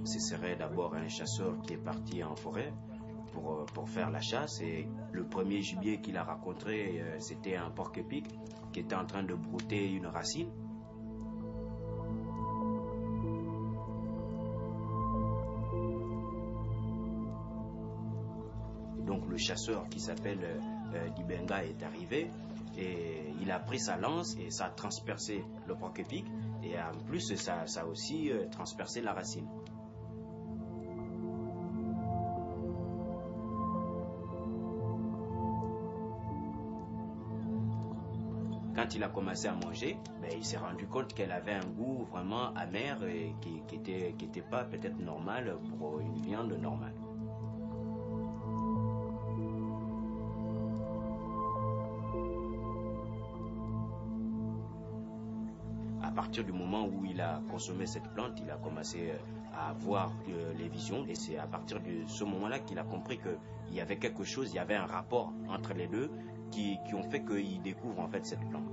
Ce serait d'abord un chasseur qui est parti en forêt pour faire la chasse, et le premier gibier qu'il a rencontré, c'était un porc-épic qui était en train de brouter une racine. Donc le chasseur qui s'appelle Ibogaina est arrivé et il a pris sa lance et ça a transpercé le porc-épic, et en plus ça a aussi transpercé la racine. Quand il a commencé à manger, il s'est rendu compte qu'elle avait un goût vraiment amer et qui était pas peut-être normal pour une viande normale. À partir du moment où il a consommé cette plante, il a commencé à avoir les visions, et c'est à partir de ce moment-là qu'il a compris qu'il y avait quelque chose, il y avait un rapport entre les deux qui ont fait qu'il découvre en fait cette plante.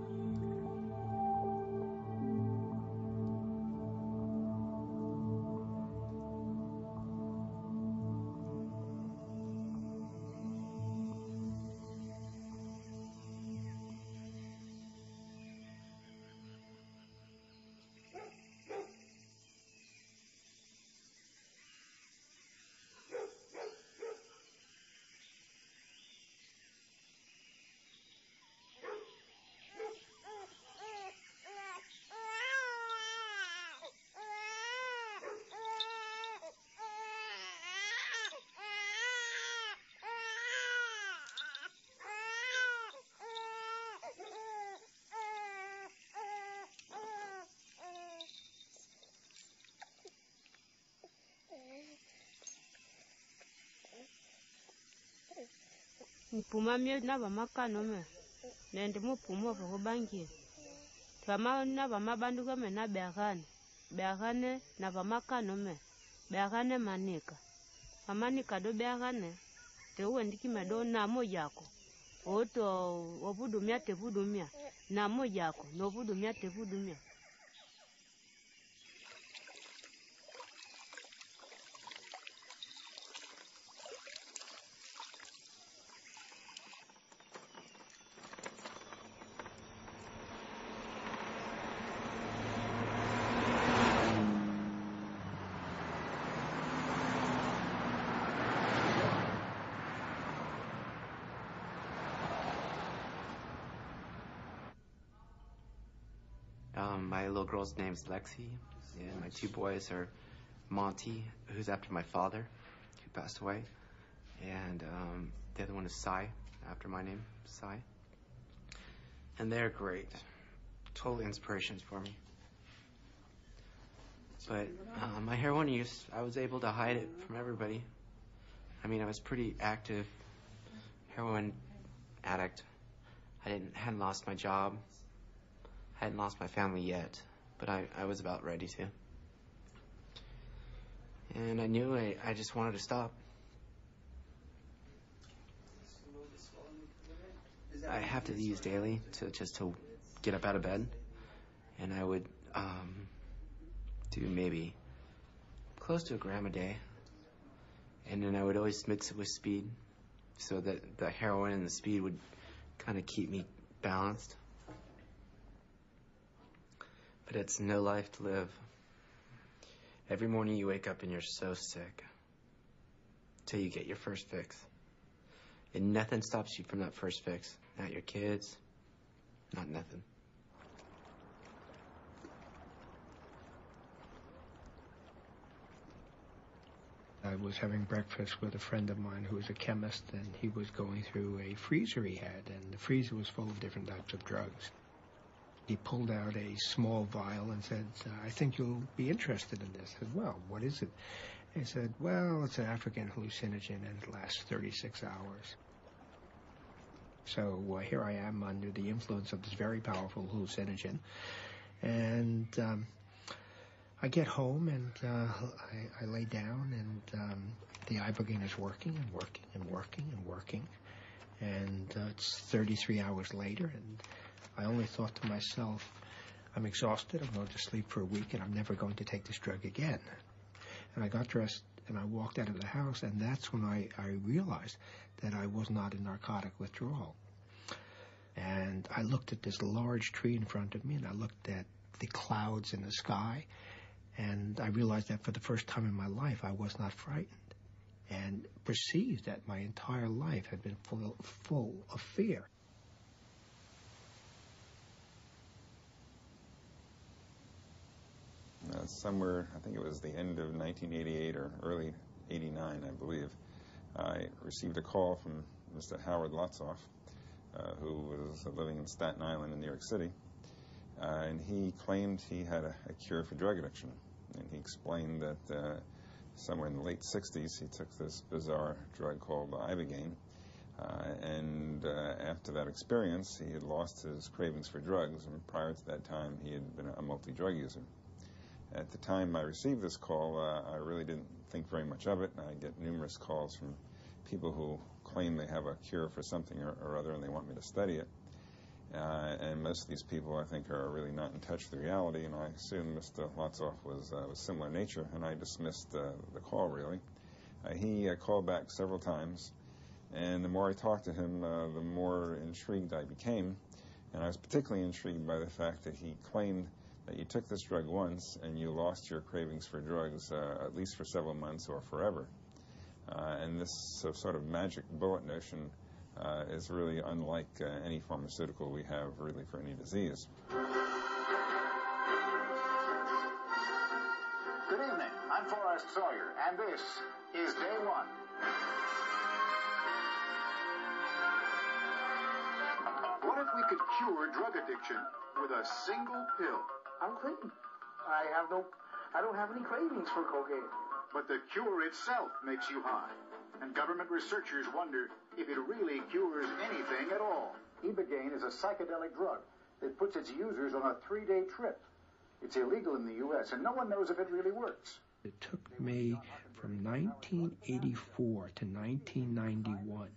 Puma mie na ba makano me nende mo puma fo bangi kama na ba mabandu kama na beagane na ba makano me beagane manika amanika do beagane te wendiki medo na mo yako oto obudumia te budumia na mo yako no budumia te budumia. My little girl's name's Lexi, and my two boys are Monty, who's after my father, who passed away, and the other one is Sai, after my name, Sai. And they're great, total inspirations for me. But my heroin use, I was able to hide it from everybody. I mean, I was pretty active heroin addict. Hadn't lost my job. I hadn't lost my family yet, but I was about ready to. And I knew I just wanted to stop. I have to use daily to get up out of bed, and I would do maybe close to a gram a day, and then I would always mix it with speed so that the heroin and the speed would kind of keep me balanced. But it's no life to live. Every morning you wake up and you're so sick. till you get your first fix. And nothing stops you from that first fix. Not your kids, not nothing. I was having breakfast with a friend of mine who was a chemist, and he was going through a freezer he had, and the freezer was full of different types of drugs. He pulled out a small vial and said, I think you'll be interested in this. I said, well, what is it? He said, well, it's an African hallucinogen, and it lasts 36 hours. So here I am under the influence of this very powerful hallucinogen, and I get home, and I lay down, and the Ibogaina is working and working and working and working, and it's 33 hours later, and I only thought to myself, I'm exhausted, I'm going to sleep for a week, and I'm never going to take this drug again. And I got dressed, and I walked out of the house, and that's when I realized that I was not in narcotic withdrawal. And I looked at this large tree in front of me, and I looked at the clouds in the sky, and I realized that for the first time in my life, I was not frightened, and perceived that my entire life had been full of fear. Somewhere, I think it was the end of 1988 or early 89, I believe, I received a call from Mr. Howard Lotzoff, who was living in Staten Island in New York City, and he claimed he had a cure for drug addiction. And he explained that somewhere in the late 60s, he took this bizarre drug called Ibogaina, and after that experience, he had lost his cravings for drugs, and prior to that time, he had been a multi-drug user. At the time I received this call, I really didn't think very much of it. I get numerous calls from people who claim they have a cure for something or other, and they want me to study it. And most of these people, I think, are really not in touch with the reality, and I assume Mr. Lotzoff was similar nature, and I dismissed the call, really. He called back several times, and the more I talked to him, the more intrigued I became, and I was particularly intrigued by the fact that he claimed that you took this drug once and you lost your cravings for drugs at least for several months or forever. And this sort of magic bullet notion is really unlike any pharmaceutical we have really for any disease. Good evening, I'm Forrest Sawyer, and this is Day One. What if we could cure drug addiction with a single pill? I'm clean. I don't have any cravings for cocaine. But the cure itself makes you high. And government researchers wonder if it really cures anything at all. Ibogaina is a psychedelic drug that puts its users on a 3-day trip. It's illegal in the U.S., and no one knows if it really works. It took me from 1984 to 1991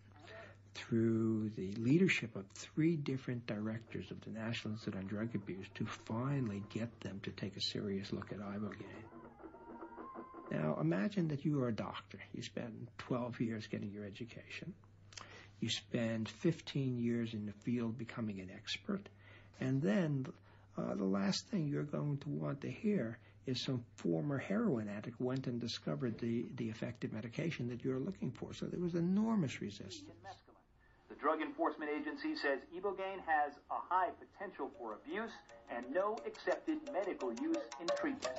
through the leadership of 3 different directors of the National Institute on Drug Abuse to finally get them to take a serious look at Ibogaina. Now, imagine that you are a doctor. You spend 12 years getting your education. You spend 15 years in the field becoming an expert. And then the last thing you're going to want to hear is some former heroin addict went and discovered the effective medication that you're looking for. So there was enormous resistance. The Drug Enforcement Agency says Ibogaina has a high potential for abuse and no accepted medical use in treatment.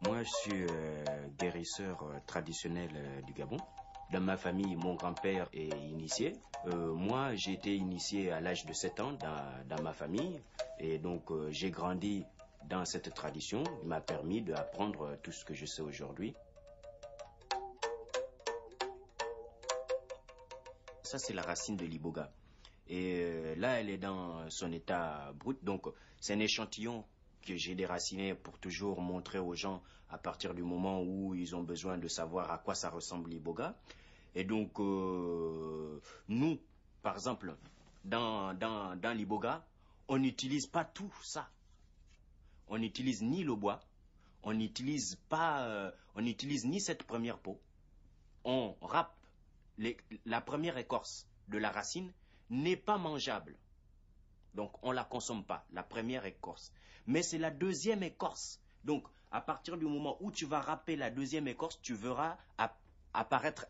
Moi, je suis guérisseur traditionnel du Gabon. Dans ma famille, mon grand-père est initié. Moi, j'ai été initié à l'âge de 7 ans dans ma famille. Et donc, j'ai grandi dans cette tradition. Il m'a permis d'apprendre tout ce que je sais aujourd'hui. Ça, c'est la racine de l'iboga. Et là, elle est dans son état brut. Donc, c'est un échantillon que j'ai déraciné pour toujours montrer aux gens à partir du moment où ils ont besoin de savoir à quoi ça ressemble l'iboga. Et donc, nous, par exemple, dans l'iboga, on n'utilise pas tout ça. On n'utilise ni le bois, on n'utilise ni cette première peau. On râpe la première écorce de la racine n'est pas mangeable. Donc, on ne la consomme pas, la première écorce. Mais c'est la deuxième écorce. Donc, à partir du moment où tu vas râper la deuxième écorce, tu verras apparaître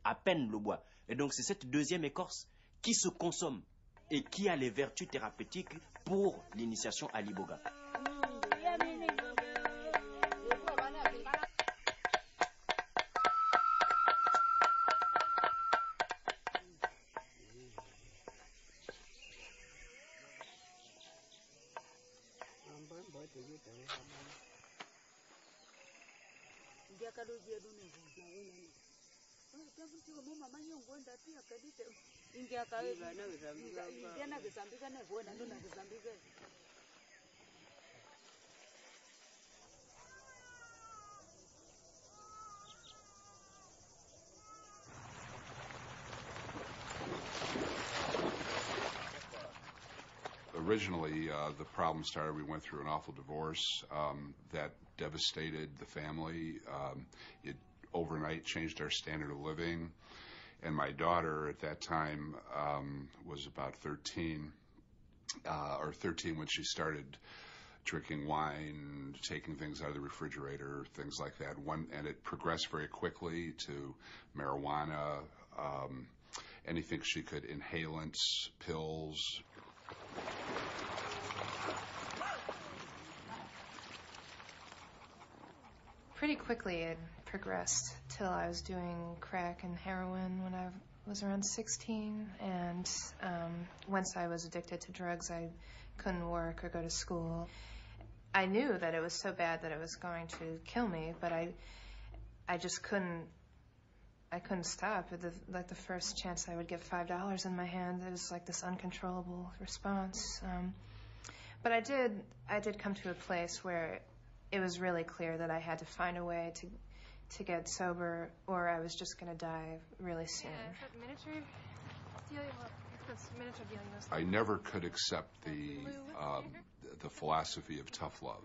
à peine le bois. Et donc, c'est cette deuxième écorce qui se consomme et qui a les vertus thérapeutiques pour l'initiation à l'iboga. Originally, the problem started, we went through an awful divorce that devastated the family. It overnight changed our standard of living. And my daughter at that time was about 13 when she started drinking wine, taking things out of the refrigerator, things like that. And it progressed very quickly to marijuana, anything she could, inhalants, pills. Pretty quickly it progressed till I was doing crack and heroin when I was around 16, and once I was addicted to drugs I couldn't work or go to school. I knew that it was so bad that it was going to kill me, but I just couldn't stop. Like the first chance I would get $5 in my hand, it was like this uncontrollable response. But I did come to a place where it was really clear that I had to find a way to get sober, or I was just going to die really soon. I never could accept the philosophy of tough love.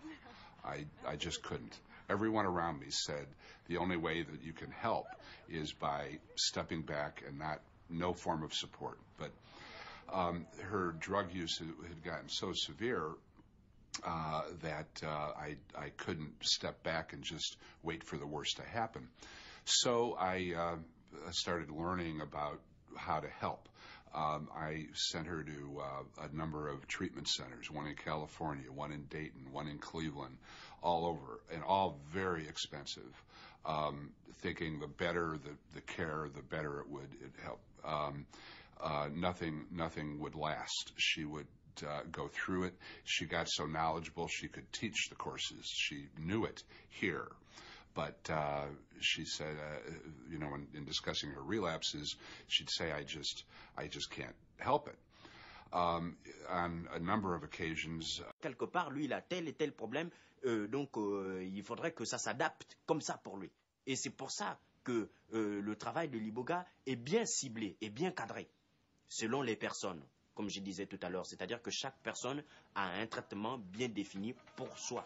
I just couldn't. Everyone around me said the only way that you can help is by stepping back and no form of support. But her drug use had gotten so severe that I couldn't step back and just wait for the worst to happen. So I started learning about how to help. I sent her to a number of treatment centers, one in California, one in Dayton, one in Cleveland, all over, and all very expensive, thinking the better the care, the better it would help. Nothing would last. She would go through it. She got so knowledgeable she could teach the courses. She knew it here. But she said, in discussing her relapses, she'd say, I just can't help it. On a number of occasions. Quelque part, lui, il a tel et tel problème, donc il faudrait que ça s'adapte comme ça pour lui. Et c'est pour ça que le travail de l'iboga est bien ciblé et bien cadré, selon les personnes, comme je disais tout à l'heure. C'est-à-dire que chaque personne a un traitement bien défini pour soi.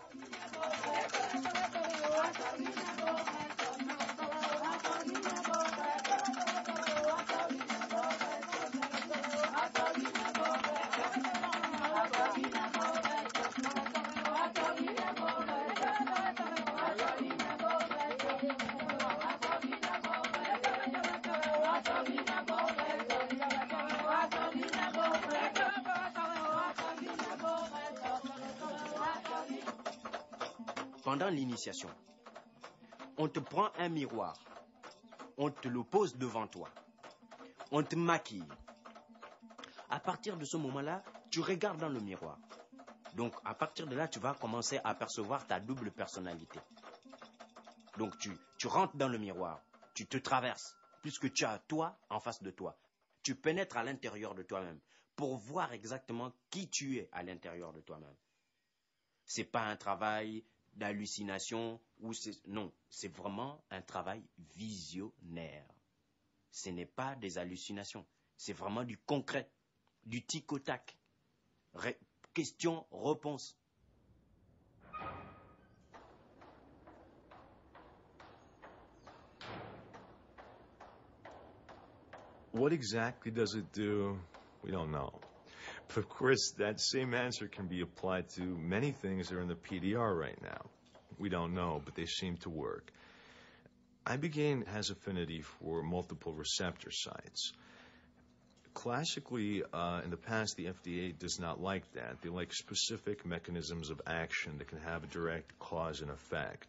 Pendant l'initiation, on te prend un miroir, on te le pose devant toi, on te maquille. À partir de ce moment-là, tu regardes dans le miroir. Donc, à partir de là, tu vas commencer à percevoir ta double personnalité. Donc, tu rentres dans le miroir, tu te traverses, puisque tu as toi en face de toi. Tu pénètres à l'intérieur de toi-même pour voir exactement qui tu es à l'intérieur de toi-même. C'est pas un travail d'hallucination, non, c'est vraiment un travail visionnaire. Ce n'est pas des hallucinations, c'est vraiment du concret, du tic au tac. Question-réponse. What exactly does it do? We don't know. But of course, that same answer can be applied to many things that are in the PDR right now. We don't know, but they seem to work. Ibogaine has affinity for multiple receptor sites. Classically, in the past, the FDA does not like that. They like specific mechanisms of action that can have a direct cause and effect.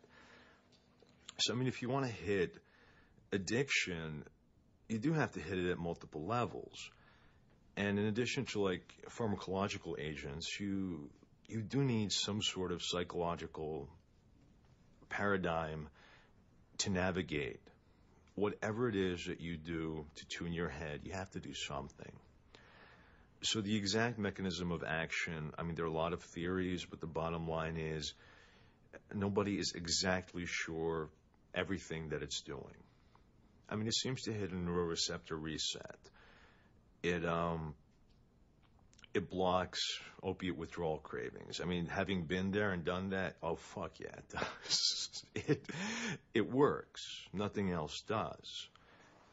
So, I mean, if you want to hit addiction, you do have to hit it at multiple levels. And in addition to, like, pharmacological agents, you do need some sort of psychological paradigm to navigate. Whatever it is that you do to tune your head, you have to do something. So the exact mechanism of action, I mean, there are a lot of theories, but the bottom line is nobody is exactly sure everything that it's doing. I mean, it seems to hit a neuroreceptor reset. It blocks opiate withdrawal cravings. I mean, having been there and done that, oh, fuck yeah, it does. It works. Nothing else does.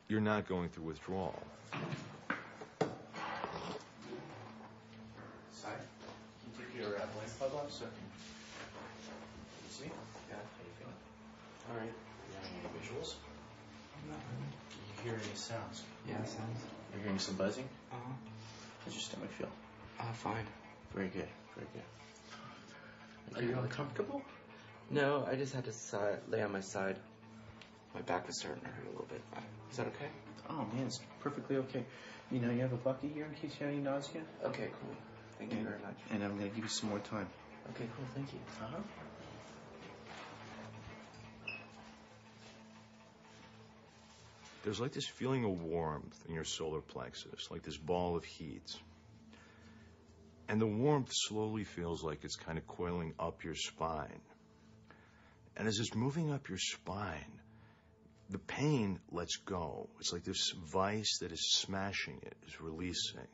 You're not going through withdrawal. Sorry, can you take your blank plug off, sir? You see? Yeah, how you feeling? All right. You have any visuals? No. Do you hear any sounds? Yeah, sounds. You're hearing some buzzing? Uh-huh. How's your stomach feel? Fine. Very good. Very good. Are you uncomfortable? No, I just had to lay on my side. My back was starting to hurt a little bit. Is that okay? Oh, man, it's perfectly okay. You know, you have a bucket here in case you have any nausea? Okay, cool. Thank you very much. And I'm going to give you some more time. Okay, cool. Thank you. Uh-huh. There's like this feeling of warmth in your solar plexus, like this ball of heat. And the warmth slowly feels like it's kind of coiling up your spine. And as it's moving up your spine, the pain lets go. It's like this vice that is smashing it, is releasing.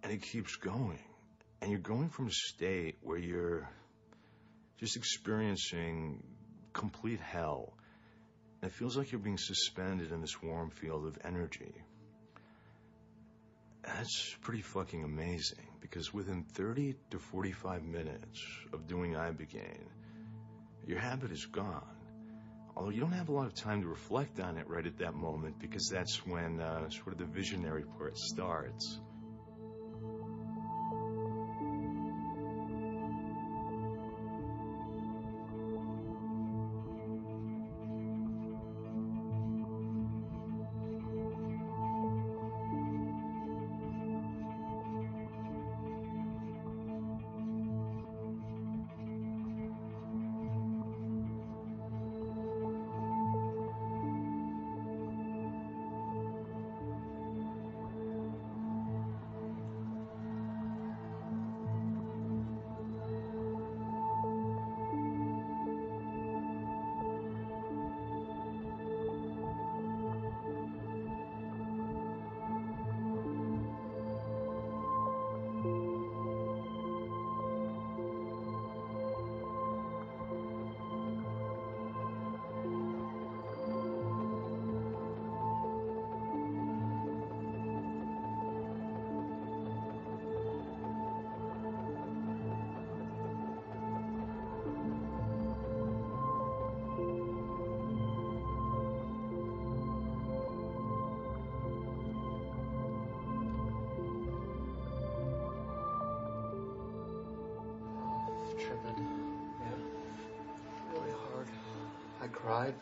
And it keeps going. And you're going from a state where you're just experiencing complete hell. And it feels like you're being suspended in this warm field of energy. That's pretty fucking amazing, because within 30 to 45 minutes of doing Ibogaine, your habit is gone. Although you don't have a lot of time to reflect on it right at that moment, because that's when sort of the visionary part starts. Cried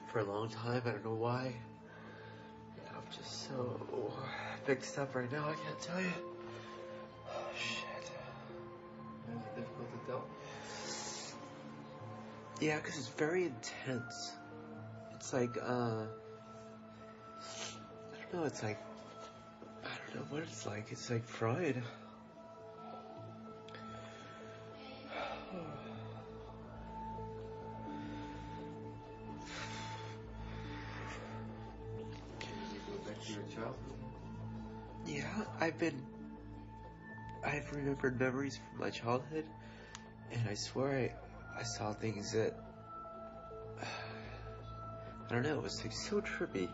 for a long time. I don't know why. Yeah, I'm just so mixed up right now. I can't tell you. Oh, shit. Is it difficult to tell? Yeah, because it's very intense. It's like, I don't know. It's like, I don't know what it's like. It's like fried. Yeah, I've remembered memories from my childhood, and I swear I saw things that, I don't know, it was like so trippy. It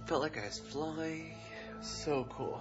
felt like I was flying. It So cool.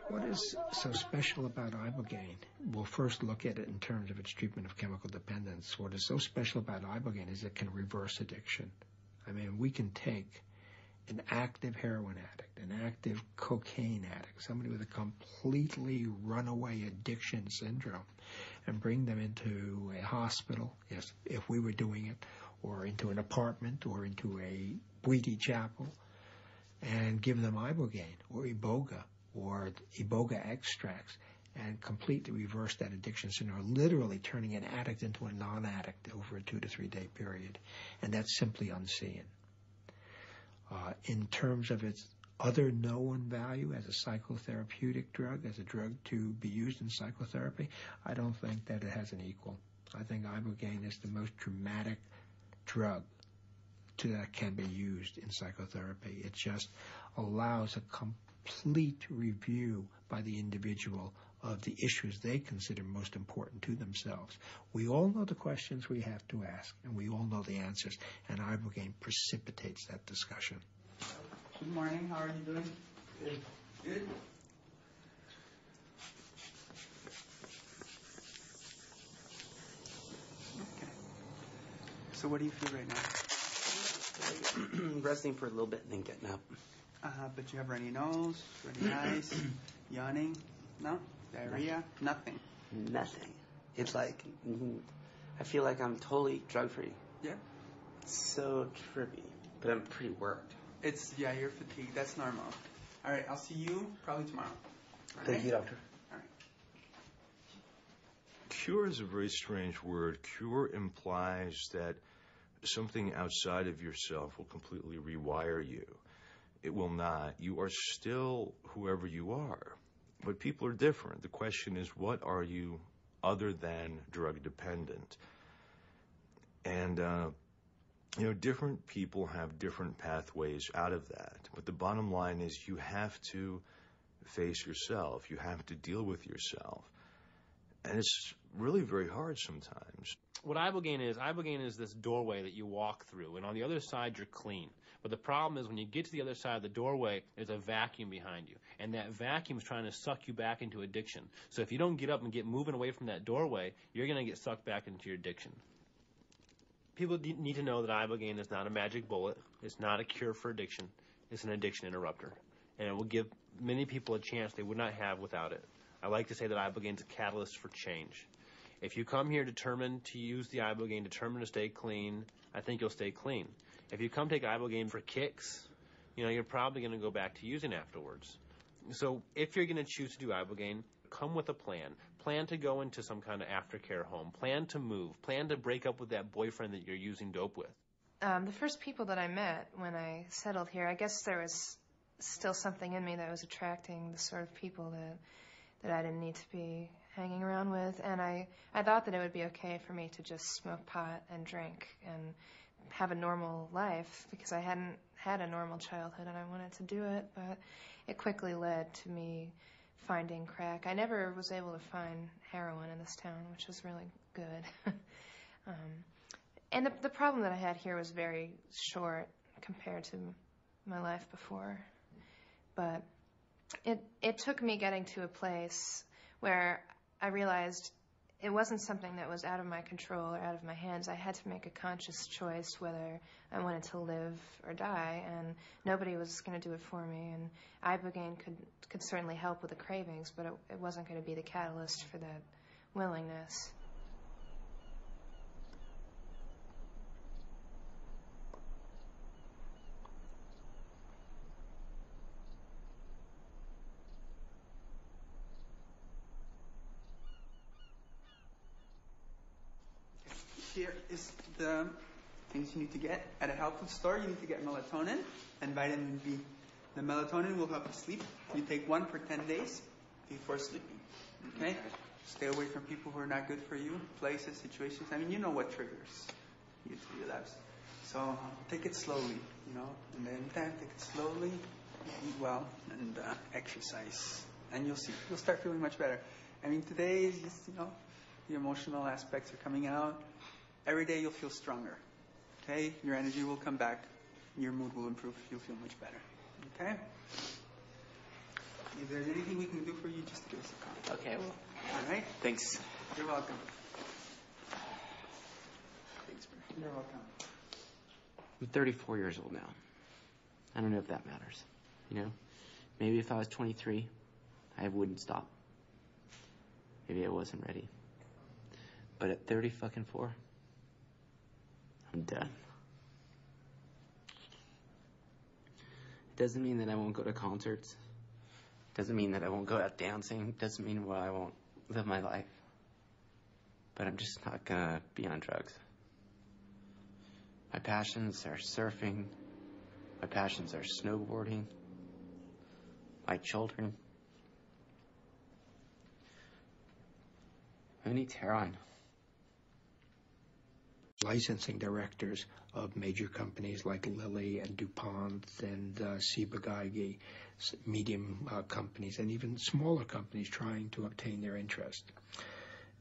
What is so special about Ibogaine? We'll first look at it in terms of its treatment of chemical dependence. What is so special about Ibogaine is it can reverse addiction. I mean, we can take an active heroin addict, an active cocaine addict, somebody with a completely runaway addiction syndrome, and bring them into a hospital, if we were doing it, or into an apartment, or into a Bwiti chapel, and give them Ibogaine, or Iboga, or Iboga extracts, and completely reverse that addiction syndrome, literally turning an addict into a non-addict over a 2 to 3 day period. And that's simply unseen. In terms of its other known value as a psychotherapeutic drug, as a drug to be used in psychotherapy, I don't think that it has an equal. I think Ibogaine is the most dramatic drug that can be used in psychotherapy. It just allows a complete review by the individual of the issues they consider most important to themselves. We all know the questions we have to ask, and we all know the answers, and Ibogaine precipitates that discussion. Good morning. How are you doing? Good. Good? Okay. So what do you feel right now? Resting for a little bit and then getting up. But you have runny nose, runny eyes, yawning? No? Diarrhea? Nothing. Nothing. It's like, I feel like I'm totally drug-free. Yeah? So trippy. But I'm pretty worked. Yeah, you're fatigued. That's normal. All right, I'll see you probably tomorrow. Thank you, doctor. All right. Cure is a very strange word. Cure implies that something outside of yourself will completely rewire you. It will not. You are still whoever you are. But people are different. The question is, what are you other than drug dependent? And, different people have different pathways out of that. But the bottom line is you have to face yourself. You have to deal with yourself. And it's really very hard sometimes. What Ibogaine is this doorway that you walk through, and on the other side you're clean. But the problem is when you get to the other side of the doorway, there's a vacuum behind you. And that vacuum is trying to suck you back into addiction. So if you don't get up and get moving away from that doorway, you're going to get sucked back into your addiction. People need to know that Ibogaine is not a magic bullet. It's not a cure for addiction. It's an addiction interrupter. And it will give many people a chance they would not have without it. I like to say that Ibogaine is a catalyst for change. If you come here determined to use the Ibogaine, determined to stay clean, I think you'll stay clean. If you come take Ibogaine for kicks, you're probably going to go back to using afterwards. So if you're going to choose to do Ibogaine, come with a plan. Plan to go into some kind of aftercare home. Plan to move. Plan to break up with that boyfriend that you're using dope with. The first people that I met when I settled here, I guess there was still something in me that was attracting the sort of people that I didn't need to be hanging around with. And I thought that it would be okay for me to just smoke pot and drink and have a normal life because I hadn't had a normal childhood and I wanted to do it. But it quickly led to me finding crack. I never was able to find heroin in this town, which was really good. And the problem that I had here was very short compared to my life before. But it took me getting to a place where I realized it wasn't something that was out of my control or out of my hands. I had to make a conscious choice whether I wanted to live or die, and nobody was going to do it for me. And Ibogaine could certainly help with the cravings, but it wasn't going to be the catalyst for that willingness. Here is the things you need to get at a health food store. You need to get melatonin and vitamin B. The melatonin will help you sleep. You take one for 10 days before sleeping. Okay? Stay away from people who are not good for you, places, situations. I mean, you know what triggers you to relapse. So take it slowly, and then take it slowly, eat well, and exercise. And you'll see. You'll start feeling much better. I mean, today is just, the emotional aspects are coming out. Every day you'll feel stronger, okay? Your energy will come back. Your mood will improve. You'll feel much better, okay? If there's anything we can do for you, just give us a call. Okay, well. All right? Thanks. You're welcome. Thanks, Barry. You're welcome. I'm 34 years old now. I don't know if that matters. Maybe if I was 23, I wouldn't stop. Maybe I wasn't ready. But at 34, I'm done. It doesn't mean that I won't go to concerts. It doesn't mean that I won't go out dancing. It doesn't mean I won't live my life. But I'm just not gonna be on drugs. My passions are surfing. My passions are snowboarding. My children. Who needs heroin? Licensing directors of major companies like Lilly and DuPont and Ibogaina, medium companies, and even smaller companies trying to obtain their interest.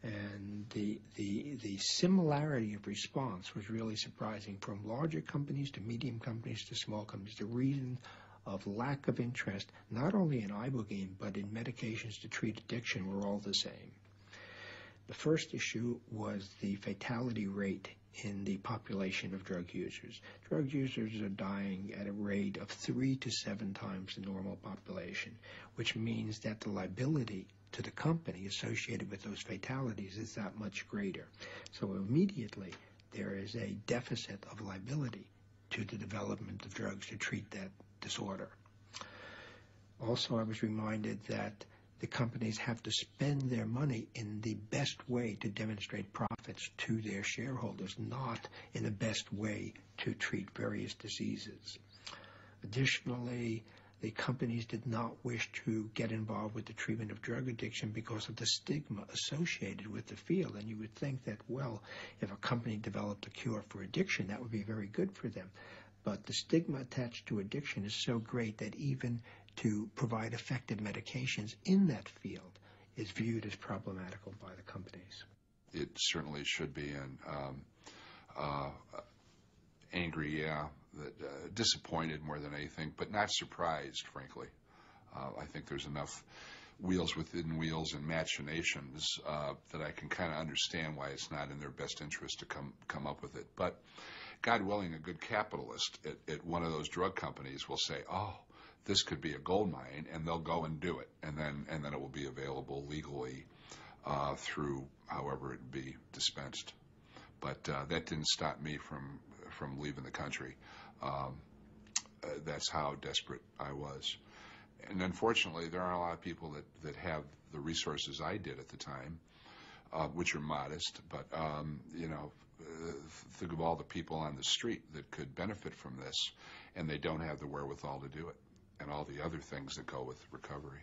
And the similarity of response was really surprising, from larger companies to medium companies to small companies. The reason of lack of interest, not only in Ibogaine, but in medications to treat addiction, were all the same. The first issue was the fatality rate in the population of drug users. Drug users are dying at a rate of 3 to 7 times the normal population, which means that the liability to the company associated with those fatalities is that much greater. So immediately there is a deficit of liability to the development of drugs to treat that disorder. Also, I was reminded that the companies have to spend their money in the best way to demonstrate profits to their shareholders, not in the best way to treat various diseases. Additionally, the companies did not wish to get involved with the treatment of drug addiction because of the stigma associated with the field. And you would think that, well, if a company developed a cure for addiction, that would be very good for them. But the stigma attached to addiction is so great that even to provide effective medications in that field is viewed as problematical by the companies. It certainly should be, and angry, disappointed more than anything, but not surprised, frankly. I think there's enough wheels within wheels and machinations that I can kind of understand why it's not in their best interest to come up with it. But God willing, a good capitalist at one of those drug companies will say, oh, this could be a gold mine, and they'll go and do it, and then it will be available legally through however it be dispensed. But that didn't stop me from leaving the country. That's how desperate I was. And unfortunately, there aren't a lot of people that have the resources I did at the time, which are modest, but, think of all the people on the street that could benefit from this, and they don't have the wherewithal to do it, and all the other things that go with recovery.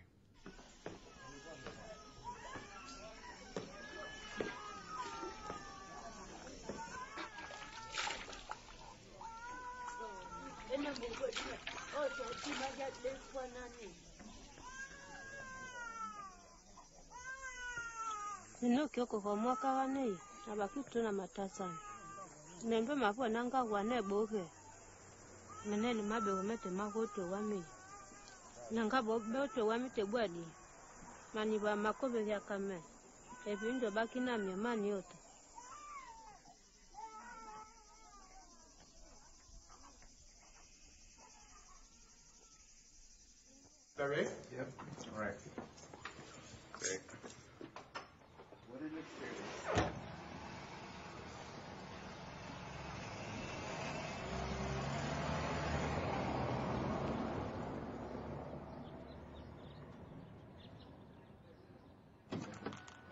Ninokioko kwa mwaka wane abakituna matasana nembe mapo nanga wane boke meneli mabe umete makoto wami nanga boto wami tebwadi mani ba makobe ya kame ebindo bakina myamani yote. That right? Yep. All right. Great. What an experience.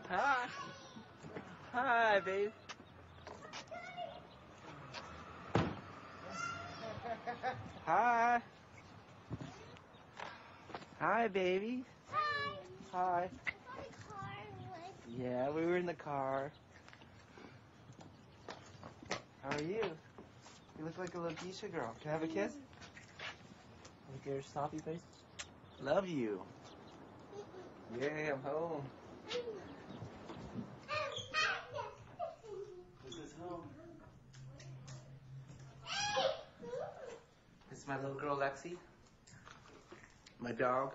Hi. Hi, babe. Hi. Hi, baby. Hi. Hi. Car. Yeah, we were in the car. How are you? You look like a little geisha girl. Can I have a kiss? Look at your sloppy face. Love you. Yeah, I'm home. This is home. This is my little girl, Lexi. My dog.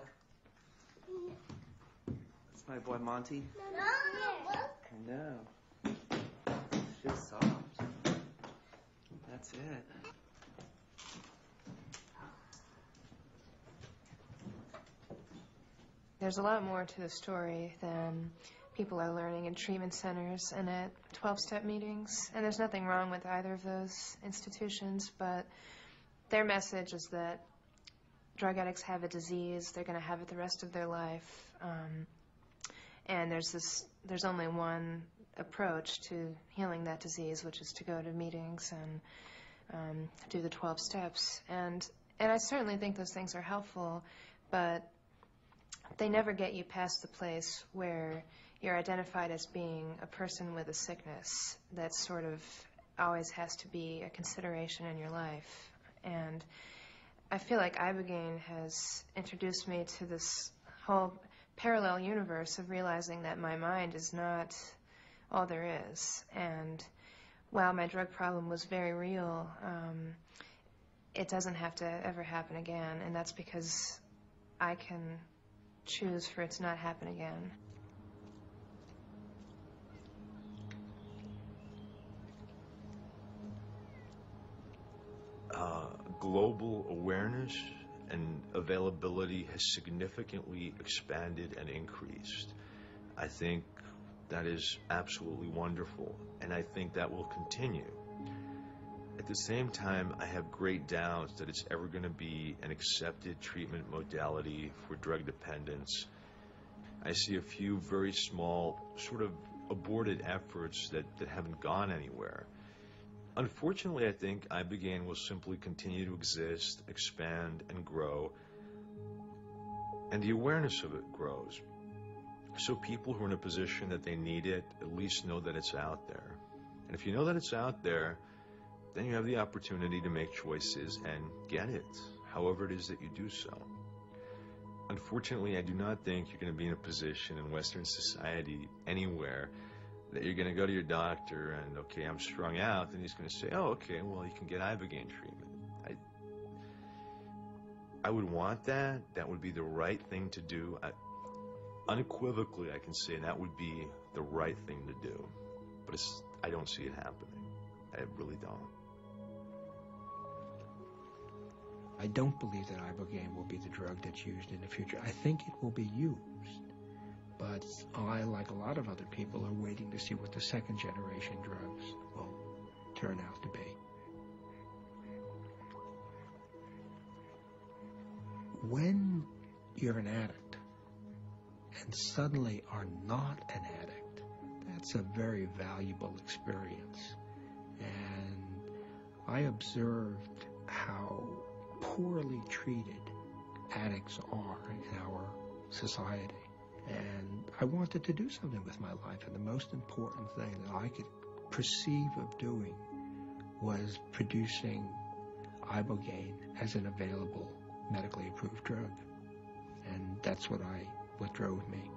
It's my boy, Monty. I know. She's soft. That's it. There's a lot more to the story than people are learning in treatment centers and at 12-step meetings. And there's nothing wrong with either of those institutions, but their message is that drug addicts have a disease, they're going to have it the rest of their life. And there's only one approach to healing that disease, which is to go to meetings and do the 12 steps. And I certainly think those things are helpful, but they never get you past the place where you're identified as being a person with a sickness that sort of always has to be a consideration in your life. And I feel like Ibogaine has introduced me to this whole parallel universe of realizing that my mind is not all there is. And while my drug problem was very real, it doesn't have to ever happen again. And that's because I can choose for it to not happen again. Global awareness and availability has significantly expanded and increased. I think that is absolutely wonderful, and I think that will continue. At the same time, I have great doubts that it's ever going to be an accepted treatment modality for drug dependence. I see a few very small, sort of aborted efforts that haven't gone anywhere. Unfortunately, I think Ibogaine will simply continue to exist, expand, and grow, and the awareness of it grows. So people who are in a position that they need it at least know that it's out there. And if you know that it's out there, then you have the opportunity to make choices and get it, however it is that you do so. Unfortunately, I do not think you're going to be in a position in Western society anywhere that you're going to go to your doctor and, okay, I'm strung out, and he's going to say, oh, okay, well, you can get Ibogaine treatment. I would want that. That would be the right thing to do. Unequivocally, I can say that would be the right thing to do. But I don't see it happening. I really don't. I don't believe that Ibogaine will be the drug that's used in the future. I think it will be used. But I, like a lot of other people, are waiting to see what the second generation drugs will turn out to be. When you're an addict and suddenly are not an addict, that's a very valuable experience. And I observed how poorly treated addicts are in our society. And I wanted to do something with my life, and the most important thing that I could perceive of doing was producing Ibogaine as an available medically approved drug. And that's what drove me.